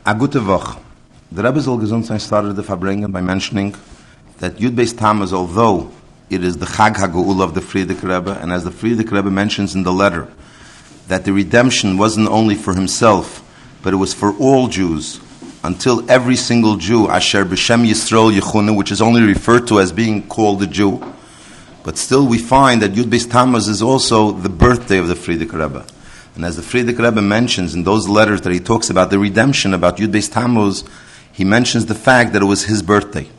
A gute Woche. The Rebbe Zal Gesundsein started the Farbrengen by mentioning that Yud Beis Tammuz, although it is the Chag HaGeula of the Frierdiker Rebbe, and as the Frierdiker Rebbe mentions in the letter, that the redemption wasn't only for himself, but it was for all Jews, until every single Jew, Asher B'Shem Yisrael Yechuna, which is only referred to as being called a Jew. But still we find that Yud Beis Tammuz is also the birthday of the Frierdiker Rebbe. And as the Frierdiker Rebbe mentions in those letters that he talks about the redemption, about Yud Beis Tammuz, he mentions the fact that it was his birthday.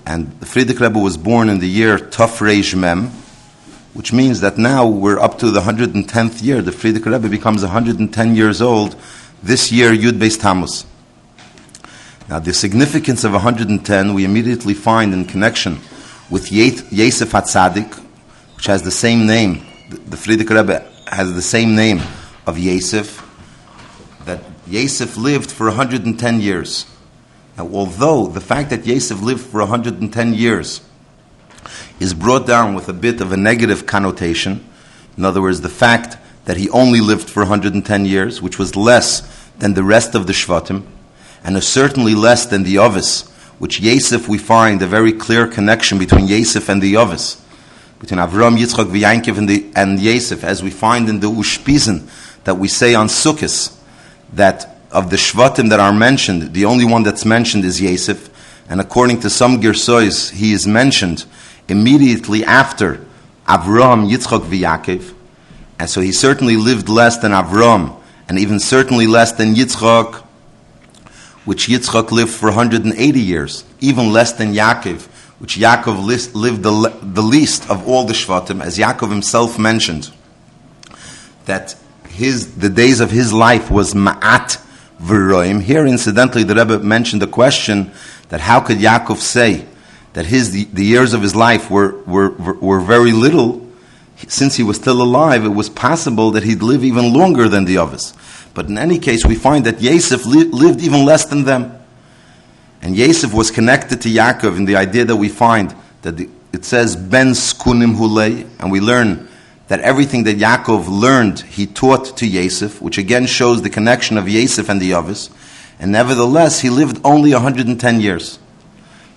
And the Frierdiker Rebbe was born in the year Tov Reish Mem, which means that now we're up to the 110th year. The Frierdiker Rebbe becomes 110 years old this year, Yud Beis Tammuz. Now the significance of 110 we immediately find in connection with Yosef HaTzadik, which has the same name. The Frierdiker Rebbe has the same name of Yosef, that Yosef lived for 110 years. Now, although the fact that Yosef lived for 110 years is brought down with a bit of a negative connotation, in other words, the fact that he only lived for 110 years, which was less than the rest of the Shvatim, and is certainly less than the Ovis, which Yosef, we find a very clear connection between Yosef and the Ovis, between Avram, Yitzchak, V'Yankiv and Yosef, as we find in the Ushpizin that we say on Sukkot, that of the Shvatim that are mentioned, the only one that's mentioned is Yosef, and according to some Gersois, he is mentioned immediately after Avram, Yitzchak, V'Yankiv, and so he certainly lived less than Avram, and even certainly less than Yitzchak, which Yitzchak lived for 180 years, even less than Yaakov, which Yaakov lived the least of all the Shvatim, as Yaakov himself mentioned, that the days of his life was Ma'at V'roim. Here, incidentally, the Rebbe mentioned the question that how could Yaakov say that the years of his life were very little. Since he was still alive, it was possible that he'd live even longer than the others. But in any case, we find that Yosef lived even less than them. And Yosef was connected to Yaakov in the idea that we find that it says, Ben Skunim Hulei, and we learn that everything that Yaakov learned, he taught to Yosef, which again shows the connection of Yosef and the others. And nevertheless, he lived only 110 years.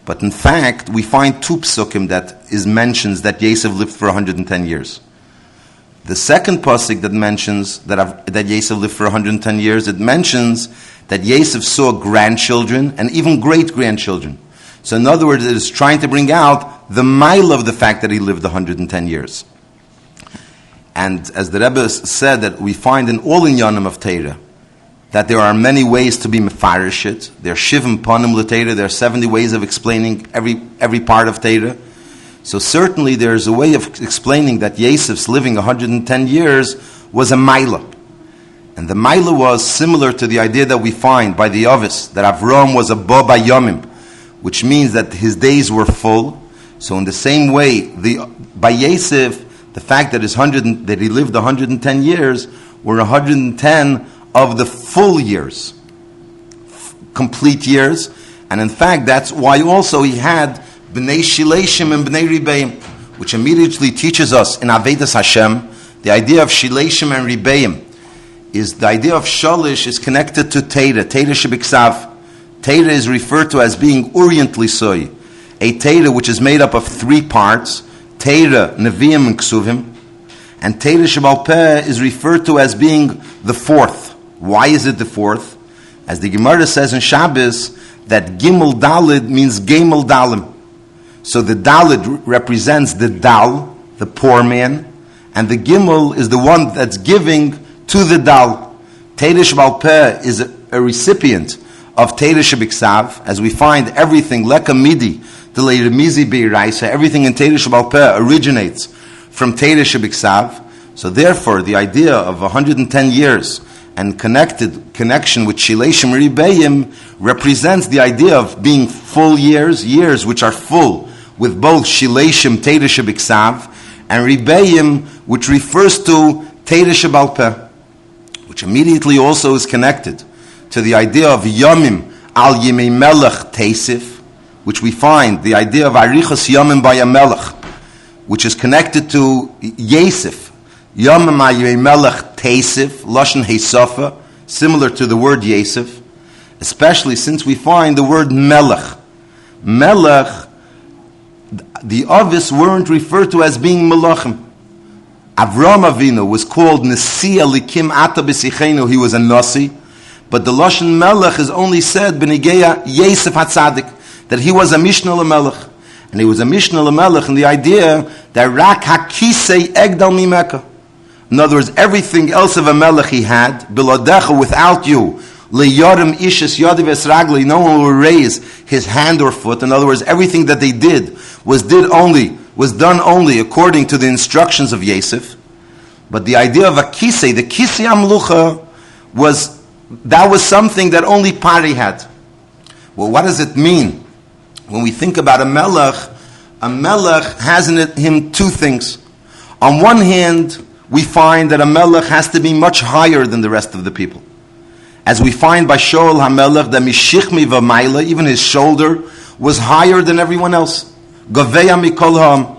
But in fact, we find two psukim that is mentions that Yosef lived for 110 years. The second pasuk that mentions that Yosef lived for 110 years, it mentions that Yosef saw grandchildren and even great-grandchildren. So in other words, it is trying to bring out the mile of the fact that he lived 110 years. And as the Rebbe said, that we find in all inyanim of Torah, that there are many ways to be mefarish it. There are shivim panim l'Torah. There are 70 ways of explaining every part of Torah. So certainly there is a way of explaining that Yosef's living 110 years was a maila. And the maila was similar to the idea that we find by the Ovis, that Avram was a bo bayomim, which means that his days were full. So in the same way, by Yosef, the fact that that he lived 110 years were 110 of the full years, complete years. And in fact, that's why also he had B'nai Shileshim and B'nai Ribeim, which immediately teaches us in Avedas Hashem, the idea of Shileshim and Ribeim is the idea of Shalish is connected to Teira Shebiksav. Teira is referred to as being Urient Lisoy, a Teira which is made up of three parts, Teira, Neviim, and Ksuvim, and Teira Shebal Peh is referred to as being the fourth. Why is it the fourth? As the Gemara says in Shabbos, that Gimel Dalid means Gemel Dalim. So the Dalid represents the Dal, the poor man, and the Gimel is the one that's giving to the Dal. Teira Shebal Peh is a recipient of Teira Shebiksav, as we find everything, Leka Midi, Delei Remizi Beiraisa, everything in Teira Shebal Peh originates from Teira Shebiksav. So therefore, the idea of 110 years and connection with Shileshim Ribeim represents the idea of being full years which are full, with both Shileshim Teira Shebiksav and Ribeim, which refers to Teira Shebal Peh, which immediately also is connected to the idea of Yomim Al Yimei Melech Teisif, which we find the idea of Arichas Yomim by a Melech, which is connected to Yosef. Yomim Al Yimei Melech Teisif, Lashon Heisofa, similar to the word Yosef. especially since we find the word melech. Melech, the Avis weren't referred to as being melachim. Avram Avinu was called Nasi Alikim Ata B'Sichenu, he was a Nasi, but the Lashon Melech is only said B'Nigeya Yosef HaTzadik, that he was a Mishnah LaMelech. And he was a Mishnah LaMelech in the idea that Rak HaKisei Egdal Mimeka. In other words, everything else of a Melech he had, Biladecha, without you, Le'yorim Ishis Yadiv Esragli, no one will raise his hand or foot. In other words, everything that they did was done only according to the instructions of Yosef. But the idea of a Kisei, the Kisei Amlucha, was something that only Pari had. Well, what does it mean? When we think about a melech has in him two things. On one hand, we find that a melech has to be much higher than the rest of the people. As we find by Shaul HaMelech, that Mishichmi V'Mayla, even his shoulder, was higher than everyone else. Gaveya Mikol Ha'am.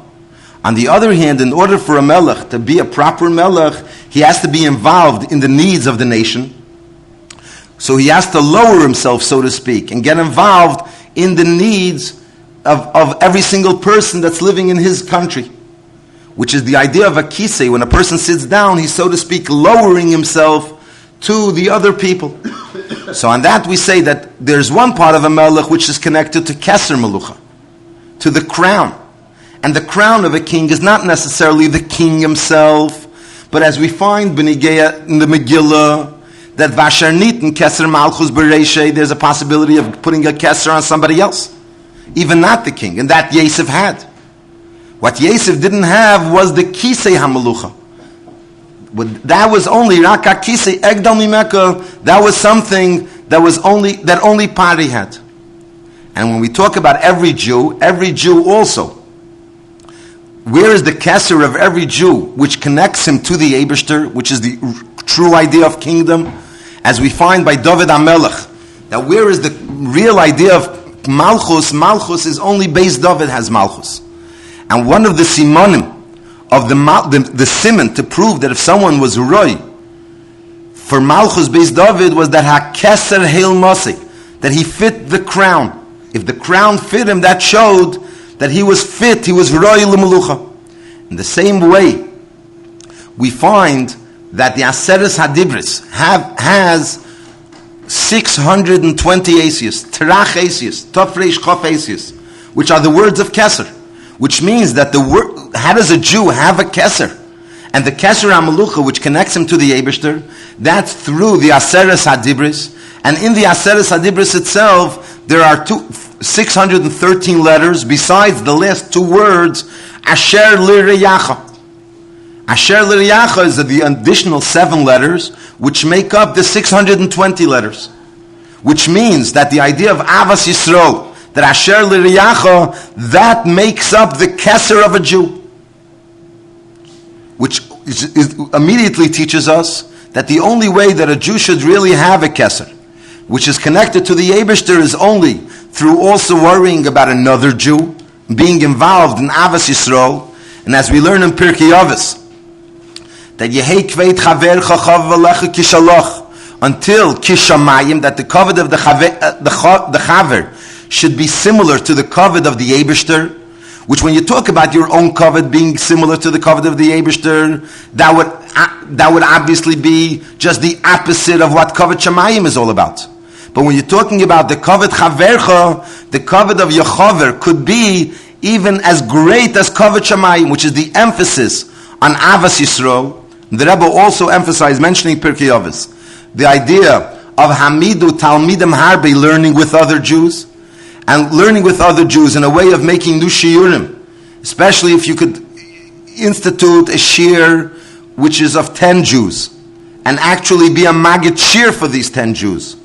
On the other hand, in order for a melech to be a proper melech, he has to be involved in the needs of the nation. So he has to lower himself, so to speak, and get involved in the needs of every single person that's living in his country, which is the idea of a kisei. When a person sits down, he's, so to speak, lowering himself to the other people. So on that we say that there's one part of a melech which is connected to keser melucha, to the crown. And the crown of a king is not necessarily the king himself, but as we find B'Nigeya in the Megillah, that Vasharnit and Keser Malchus Bereishe, there's a possibility of putting a Keser on somebody else, even not the king, and that Yosef had. What Yosef didn't have was the Kisei HaMelucha. That was only Raka Kisei Egdal Mimeka. That was something that only Pari had. And when we talk about every Jew also, where is the Keser of every Jew which connects him to the Eibishter, which is the true idea of kingdom? As we find by David HaMelech, that where is the real idea of Malchus? Malchus is only Beis David has Malchus. And one of the simonim of the simon to prove that if someone was Roy for Malchus Beis David was that HaKeser Heil Mosik, that he fit the crown. If the crown fit him, that showed that he was fit, he was Roy L'Melucha. In the same way, we find that the Aseres Hadibris has 620 Asius, Terach Asius, Tofreish Chof Asius, which are the words of Keser, which means that how does a Jew have a Keser? And the Keser HaMelucha, which connects him to the Eibishter, that's through the Aseres Hadibris. And in the Aseres Hadibris itself, there are 613 letters, besides the last two words, Asher L'Reyacha. Asher L'Reyacha is the additional 7 letters, which make up the 620 letters. Which means that the idea of Avas Yisrael, that Asher L'Reyacha, that makes up the Keser of a Jew. Which immediately teaches us that the only way that a Jew should really have a Keser, which is connected to the Eibishter, is only through also worrying about another Jew, being involved in Avas Yisrael. And as we learn in Pirkei Avos, that Yehei Kveit Chaver Chachav V'Lecha Kishalach, until Kishamayim, that the kavod of the Chaver should be similar to the kavod of the Eibishter, which when you talk about your own kavod being similar to the kavod of the Eibishter, that would obviously be just the opposite of what kavod Shamayim is all about. But when you're talking about the kavod Chavercha, the kavod of Yechaver could be even as great as kavod Shamayim, which is the emphasis on Avas Yisrael. The Rebbe also emphasized, mentioning Pirkei Avos, the idea of Hamidu Talmidim Harbe, learning with other Jews, and learning with other Jews in a way of making new shiurim, especially if you could institute a shir which is of 10 Jews, and actually be a Magid shir for these 10 Jews.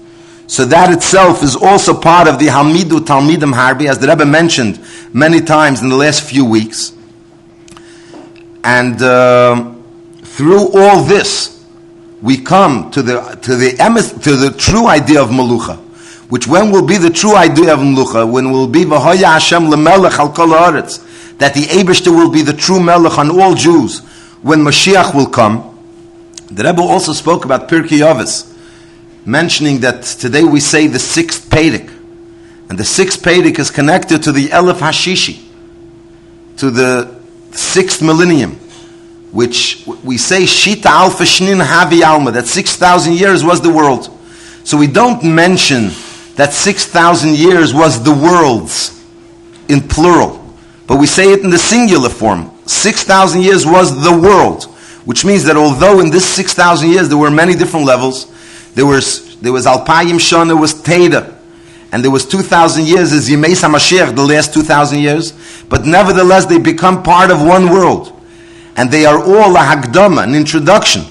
So that itself is also part of the Hamidu Talmidim Harbe, as the Rebbe mentioned many times in the last few weeks. And through all this, we come to the true idea of Melucha, which when will be the true idea of Melucha, when will be V'hoya Hashem lemelech al kol haaretz, that the Eibishter will be the true Melech on all Jews, when Mashiach will come. The Rebbe also spoke about Pirkei Avos, mentioning that today we say the sixth Perek, and the sixth Perek is connected to the Elef Hashishi, to the sixth millennium, which we say Shita Alfa Shnin Havi Alma, that 6,000 years was the world. So we don't mention that 6,000 years was the worlds in plural, but we say it in the singular form. 6,000 years was the world, which means that although in this 6,000 years there were many different levels, there was Alpayim Shana, there was Teda, and there was 2,000 years as Yemei HaMashiach, the last 2,000 years, but nevertheless they become part of one world. And they are all a Hagdama, an introduction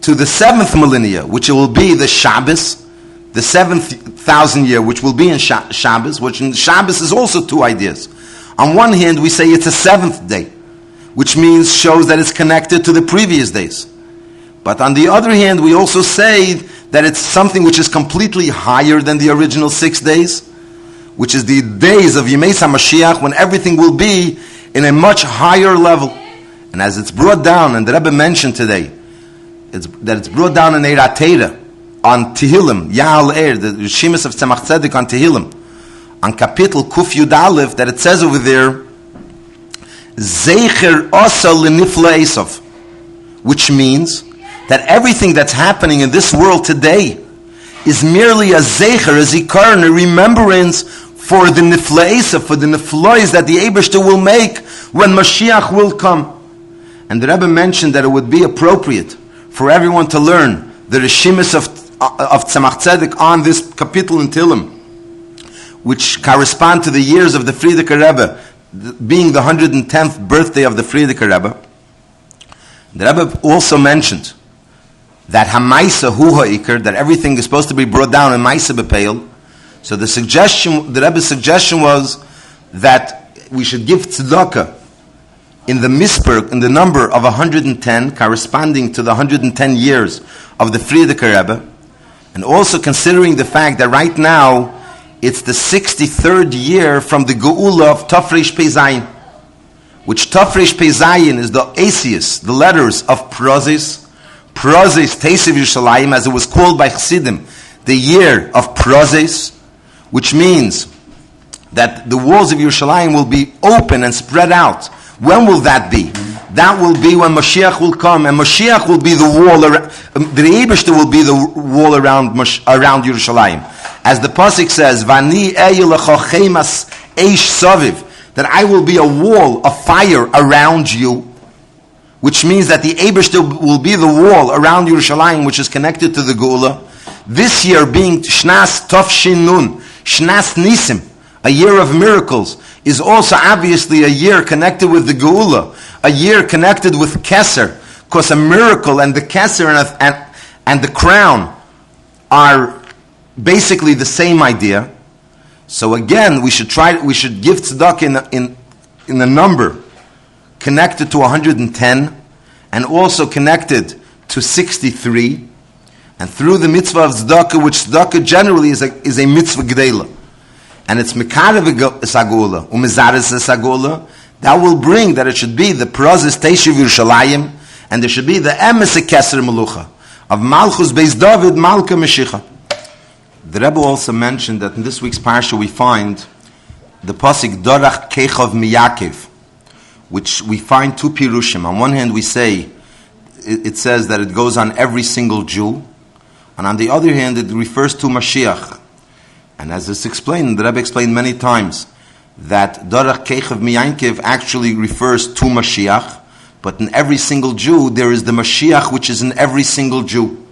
to the seventh millennia, which will be the Shabbos, the 7,000 year, which will be in Shabbos, which in Shabbos is also two ideas. On one hand, we say it's a seventh day, which means, shows that it's connected to the previous days. But on the other hand, we also say that it's something which is completely higher than the original 6 days, which is the days of Yemei HaMashiach, when everything will be in a much higher level. And as it's brought down, and the Rebbe mentioned today, it's brought down in Eirat Teira, on Tehillim, Ya'al Er, the Rishimis of Tzemach Tzedek on Tehillim, on Kapitel Kuf Yud Aleph, that it says over there, Zeicher Osa L'Nifla Esav, which means that everything that's happening in this world today is merely a Zeicher, a Zikar, a remembrance for the Nifla Esav, for the Niflois that the Eibishter will make when Mashiach will come. And the Rebbe mentioned that it would be appropriate for everyone to learn the Rishimis of Tzemach Tzedek on this Kapitel in Tehillim, which correspond to the years of the Frierdiker Rebbe, being the 110th birthday of the Frierdiker Rebbe. The Rebbe also mentioned that Hamaisa Hu Ha'ikar, that everything is supposed to be brought down in Maisa B'Peil. So the Rebbe's suggestion was that we should give tzedakah in the misper, in the number of 110, corresponding to the 110 years of the Frierdiker Rebbe, and also considering the fact that right now it's the 63rd year from the Geula of Tafresh Pei Zayin, which Tafresh Pei Zayin is the Asius, the letters of Prozis Teisev Yerushalayim, as it was called by Chassidim, the year of Prozis, which means that the walls of Yerushalayim will be open and spread out. When will that be? That will be when Mashiach will come, and Mashiach will be the wall, the Eibishter will be the wall around Yerushalayim. As the Pasuk says, Vani Eyelechochemas Eish Saviv, that I will be a wall of fire around you, which means that the Eibishter will be the wall around Yerushalayim, which is connected to the Geula. This year being Shnas Tofshin Nun, Shnas Nisim, a year of miracles, is also obviously a year connected with the Geula, a year connected with Keser, because a miracle and the Keser and the crown are basically the same idea. So again, we should give tzedakah in a number connected to 110, and also connected to 63, and through the mitzvah of tzedakah, which tzedakah generally is a mitzvah gdeila, and it's mekarev esagula, umezares esagula, that will bring that it should be the prozis teishiv Yerushalayim, and there should be the emes keser melucha of Malchus Beis David Malka Meshicha. The Rebbe also mentioned that in this week's parsha we find the pasuk Dorach Kechov Miyakev, which we find two pirushim. On one hand, we say it says that it goes on every single Jew, and on the other hand, it refers to Mashiach. And as it's explained, the Rebbe explained many times that Dorach Kechav Miyankev actually refers to Mashiach, but in every single Jew there is the Mashiach which is in every single Jew,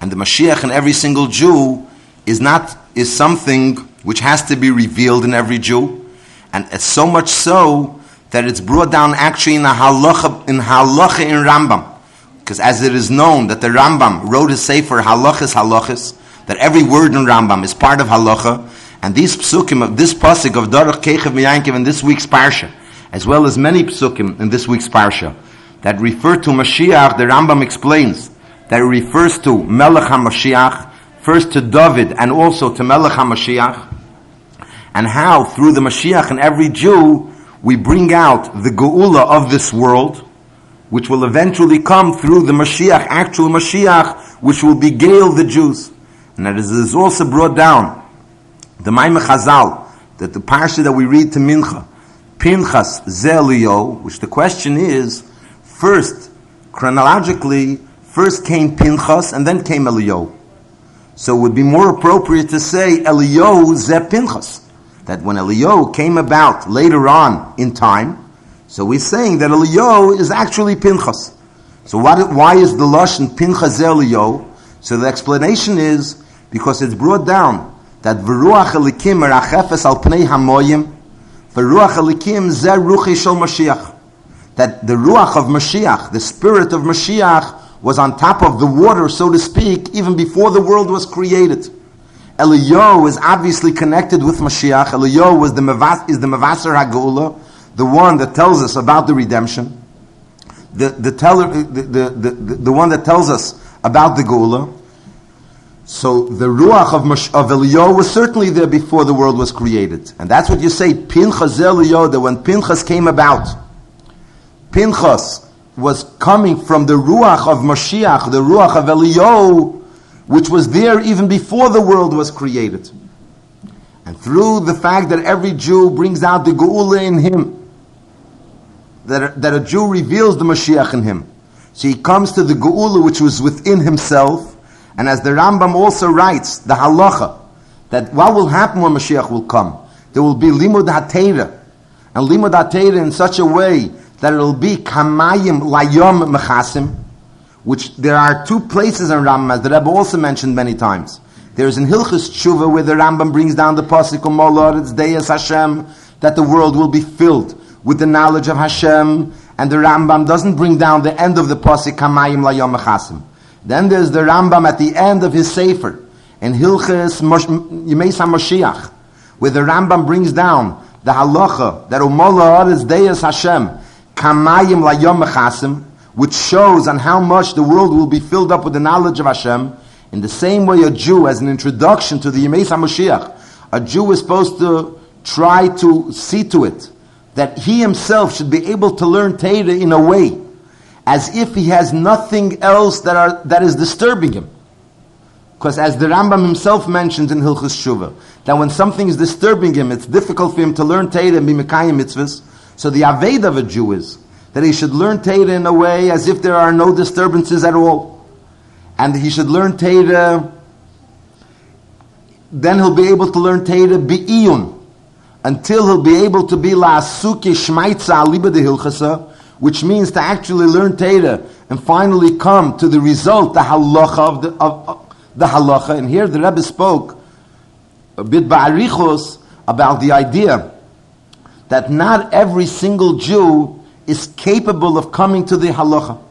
and the Mashiach in every single Jew is something which has to be revealed in every Jew, and it's so much so that it's brought down actually in halacha in Rambam, because as it is known that the Rambam wrote his sefer halachas, that every word in Rambam is part of halacha, and these psukim of this pasuk of Dorach Kechav Miyankev in this week's parsha, as well as many psukim in this week's parsha that refer to Mashiach, the Rambam explains that it refers to Melech HaMashiach, first to David and also to Melech HaMashiach, and how through the Mashiach in every Jew we bring out the Geula of this world, which will eventually come through the Mashiach, actual Mashiach, which will begale the Jews. And it is also brought down, the Maimon Chazal, that the parsha that we read to Mincha, Pinchas ze Eliyahu, which the question is, first, chronologically, first came Pinchas and then came Eliyahu. So it would be more appropriate to say Eliyahu ze Pinchas, that when Eliyahu came about later on in time, so we're saying that Eliyahu is actually Pinchas. So why is the Lashon Pinchas ze Eliyahu? So the explanation is because it's brought down that V'ruach Elikim merachefes al pnei hamoyim, V'ruach Elikim ze ruchi shel Mashiach, that the Ruach of Mashiach, the spirit of Mashiach, was on top of the water, so to speak, even before the world was created. Eliyahu is obviously connected with Mashiach. Eliyahu is the Mevaser HaGeula, the one that tells us about the redemption, the one that tells us about the Geula. So the Ruach of Eliyahu was certainly there before the world was created. And that's what you say, Pinchas Eliyahu, that when Pinchas came about, Pinchas was coming from the Ruach of Mashiach, the Ruach of Eliyahu, which was there even before the world was created. And through the fact that every Jew brings out the Geula in him, that a Jew reveals the Mashiach in him. So he comes to the Geula which was within himself, and as the Rambam also writes, the halacha, that what will happen when Mashiach will come? There will be limud ha-Torah, and limud ha-Torah in such a way that it will be kamayim layom mechasim, which there are two places in Rambam, as the Rebbe also mentioned many times. There is in Hilchos Tshuva where the Rambam brings down the pasuk Molad, it's Deis Hashem, that the world will be filled with the knowledge of Hashem, and the Rambam doesn't bring down the end of the pasuk kamayim layom mechasim. Then there's the Rambam at the end of his Sefer, in Hilchos Yemei HaMashiach, where the Rambam brings down the halacha that Molad is Deis Hashem, kamayim layom mechasim, which shows on how much the world will be filled up with the knowledge of Hashem. In the same way a Jew, as an introduction to the Yemei HaMashiach, a Jew is supposed to try to see to it that he himself should be able to learn Torah in a way as if he has nothing else that is disturbing him. Because as the Rambam himself mentions in Hilchos Shuvah, that when something is disturbing him, it's difficult for him to learn Torah and be Mekayim mitzvahs. So the Aved of a Jew is that he should learn Torah in a way as if there are no disturbances at all. And he should learn Torah, then he'll be able to learn Torah bi'iyun, until he'll be able to be la'asuki shmaitza aliba de hilchasa, which means to actually learn Torah and finally come to the result, the halacha of the halacha. And here the Rebbe spoke a bit ba'arichos about the idea that not every single Jew is capable of coming to the halacha.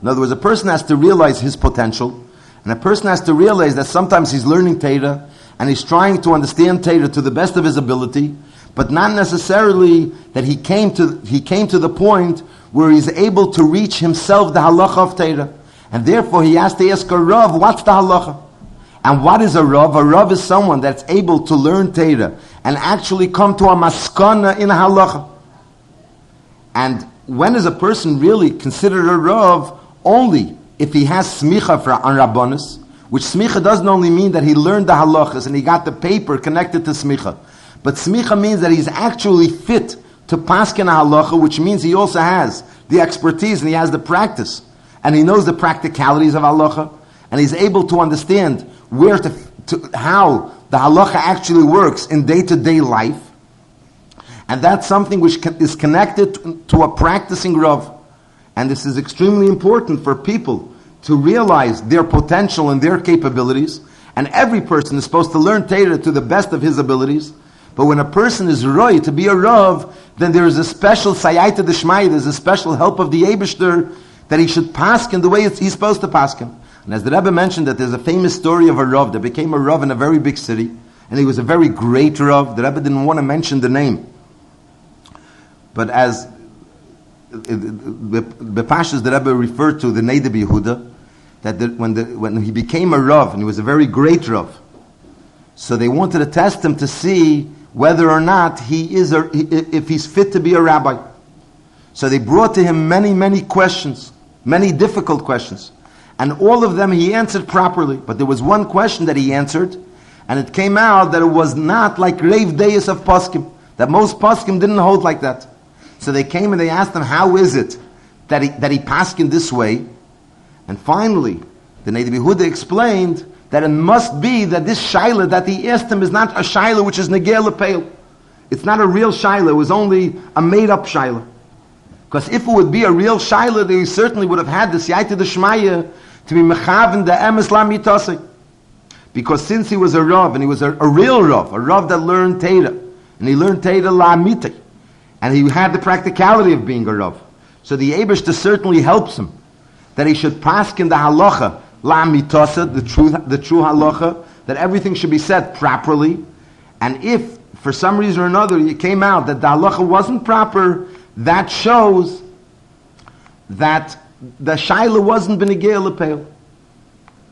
In other words, a person has to realize his potential, and a person has to realize that sometimes he's learning Torah, and he's trying to understand Torah to the best of his ability, but not necessarily that he came to the point where he's able to reach himself the halacha of Torah. And therefore he has to ask a Rav, what's the halacha? And what is a Rav? A Rav is someone that's able to learn Torah and actually come to a maskana in a halacha. And when is a person really considered a Rav? Only if he has smicha on Rabbanus, which smicha doesn't only mean that he learned the halachas and he got the paper connected to smicha, but smicha means that he's actually fit to paskin a halacha, which means he also has the expertise and he has the practice, and he knows the practicalities of halacha, and he's able to understand how the halacha actually works in day-to-day life. And that's something which is connected to a practicing Rav. And this is extremely important for people to realize their potential and their capabilities. And every person is supposed to learn Torah to the best of his abilities. But when a person is roy to be a Rav, then there is a special sayayta d'shmai, there's a special help of the Eibishter that he should paskin the way he's supposed to paskin. And as the Rebbe mentioned, that there's a famous story of a Rav that became a Rav in a very big city, and he was a very great Rav. The Rebbe didn't want to mention the name. But as the Pashas the Rebbe referred to the Neideb Yehuda, that when he became a Rav, and he was a very great Rav, so they wanted to test him to see whether or not if he's fit to be a rabbi. So they brought to him many, many questions, many difficult questions. And all of them he answered properly. But there was one question that he answered, and it came out that it was not like Reiv Deis of Poskim, that most Poskim didn't hold like that. So they came and they asked him, how is it that he paskin this way? And finally, the Neiv Yehuda explained that it must be that this shaila that he asked him is not a shaila which is negel lepeil. It's not a real shaila. It was only a made-up shaila. Because if it would be a real shaila, they certainly would have had the siyata d'shmaya to be mechaven the emes lamitase. Because since he was a rav, and he was a real rav, a rav that learned Torah, and he learned Torah la'amite, and he had the practicality of being a rav. So the Eibishter certainly helps him that he should paskin the halacha la'amitase, the true halacha, that everything should be said properly. And if for some reason or another it came out that the halacha wasn't proper, that shows that the shaila wasn't b'negei lepeil.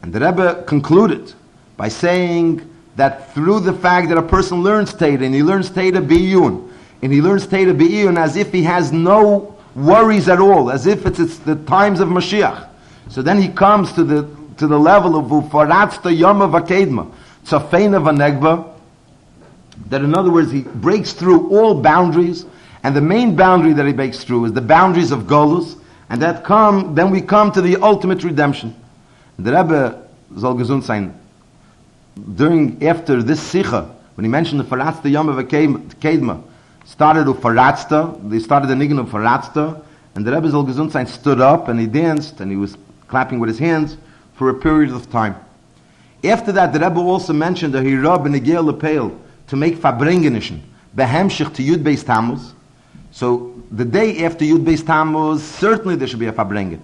And the Rebbe concluded by saying that through the fact that a person learns Torah, and he learns Torah b'iyun, and he learns Torah b'iyun as if he has no worries at all, as if it's the times of Mashiach. So then he comes to the level of ufaratsta yama v'kedma, tzafeina v'negba, that in other words he breaks through all boundaries, and the main boundary that he breaks through is the boundaries of Golus, and then we come to the ultimate redemption. The Rebbe soll gesund sein, after this Sicha, when he mentioned the Faratzta Yom of Kedma, started with Faratzta, they started the Nigun of Faratzta, and the Rebbe soll gesund sein stood up and he danced and he was clapping with his hands for a period of time. After that, the Rebbe also mentioned the Hira b'negei lepeil to make Farbrengen behemshich to Yud Beis Tammuz. So the day after Yud Beis Tammuz, certainly there should be a Farbrengen.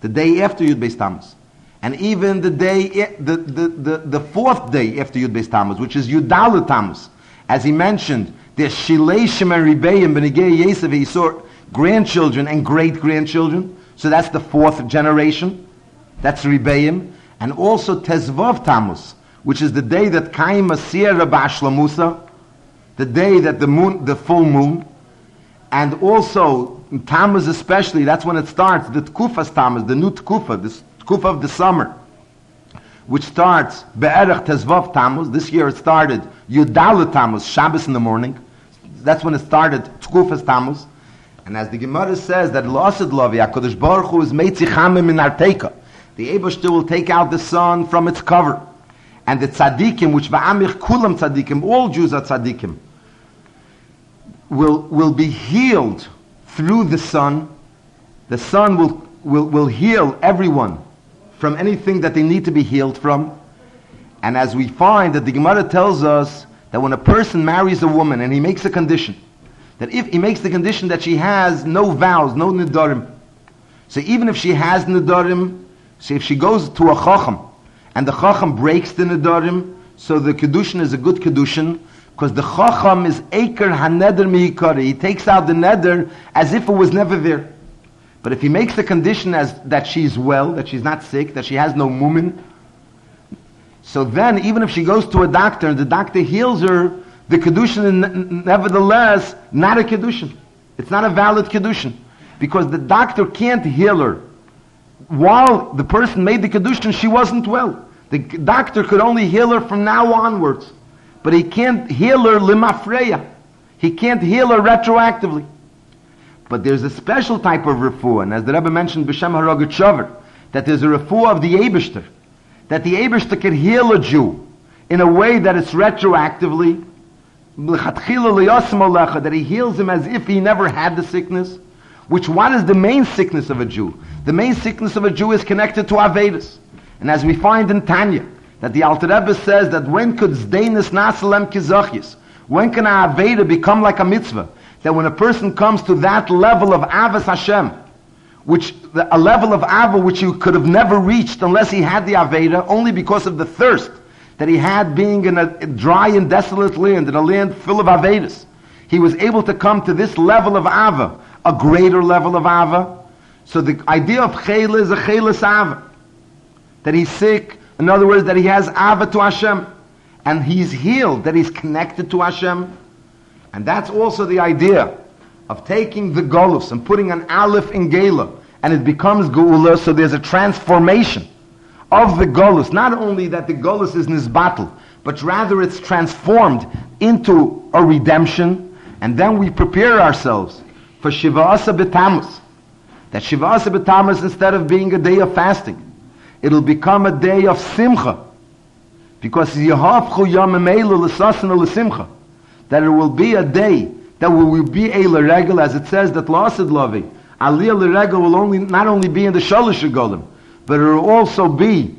The day after Yud Beis Tammuz. And even the day, the fourth day after Yud Beis Tammuz, which is Yud Dalet Tammuz, as he mentioned, there's Shileishim and Ribeim, B'negei Yosef, he saw grandchildren and great-grandchildren, so that's the fourth generation, that's Ribeim, and also Tezvav Tammuz, which is the day that Kaim Asir Ba'ashlamusa, the day that the full moon, and also in Tammuz especially, that's when it starts, the Tkufas Tammuz, the new Tkufa, this Tkufa of the summer, which starts Be'erech Tezvav Tammuz. This year it started Yudalet Tammuz, Shabbos in the morning. That's when it started Tkufas Tammuz. And as the Gemara says that L'asad Lavi, HaKadosh Baruch Hu is Meitzichame min Arteika. The Eibishter will take out the sun from its cover. And the Tzadikim, which Va'amich Kulam Tzadikim, all Jews are Tzadikim, will be healed through the sun. The sun will heal everyone from anything that they need to be healed from. And as we find that the Gemara tells us that when a person marries a woman and he makes a condition, that if he makes the condition that she has no vows, no nidarim, so even if she has nidarim, so if she goes to a chacham and the chacham breaks the nidarim, so the kedushin is a good kedushin, because the chacham is eker haneder miikari. He takes out the neder as if it was never there. But if he makes the condition as that she's well, that she's not sick, that she has no mumin, so then even if she goes to a doctor and the doctor heals her, the kedushin is nevertheless not a kedushin. It's not a valid kedushin, because the doctor can't heal her. While the person made the kedushin, she wasn't well. The doctor could only heal her from now onwards, but he can't heal her limafreya. He can't heal her retroactively. But there's a special type of refuah, and as the Rebbe mentioned, B'Shem Haragat Shavar, that there's a refuah of the Eibishter, that the Eibishter can heal a Jew in a way that it's retroactively, that he heals him as if he never had the sickness. What is the main sickness of a Jew? The main sickness of a Jew is connected to Avedis. And as we find in Tanya, that the Alter Rebbe says that when could Zdeinis Nasalem Kizachis, when can a Aveda become like a mitzvah? That when a person comes to that level of Avas Hashem, a level of Ava which he could have never reached unless he had the Aveda, only because of the thirst that he had being in a dry and desolate land, in a land full of Avedas. He was able to come to this level of Ava, a greater level of Ava. So the idea of Chayla is a Chaylas Ava. That he's sick, in other words, that he has Ava to Hashem. And he's healed, that he's connected to Hashem. And that's also the idea of taking the Golus and putting an Aleph in Gela and it becomes Geula, so there's a transformation of the Golus. Not only that the Golus is Nizbatel, but rather it's transformed into a redemption, and then we prepare ourselves for Shiva'asa B'Tammuz. That Shiva'asa B'Tammuz, instead of being a day of fasting, it'll become a day of Simcha. Because Yehavchu Yom Emelu L'Sasana L'Simcha. That it will be a day that will be a L'Regel, as it says that L'Asid Lavi, Aliyah L'Regel will not only be in the Shalosh Golim, but it will also be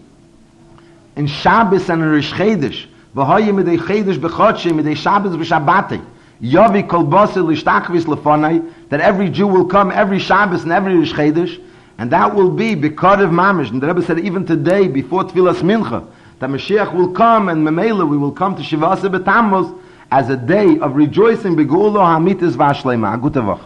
in Shabbos and in Rish Chedesh. V'hoye midei Chedesh b'chodshei, midei Shabbos b'Shabbatei. Yavi kol basel l'shtachvis lefonai, that every Jew will come every Shabbos and every Rish Chedesh, and that will be B'Karev Mamish. And the Rebbe said even today, before Tfilas Mincha, that Mashiach will come, and Memela, we will come to Shiva'asa B'Tammuz as a day of rejoicing, B'Geula Hamitis V'Ashleima. Gute Woche.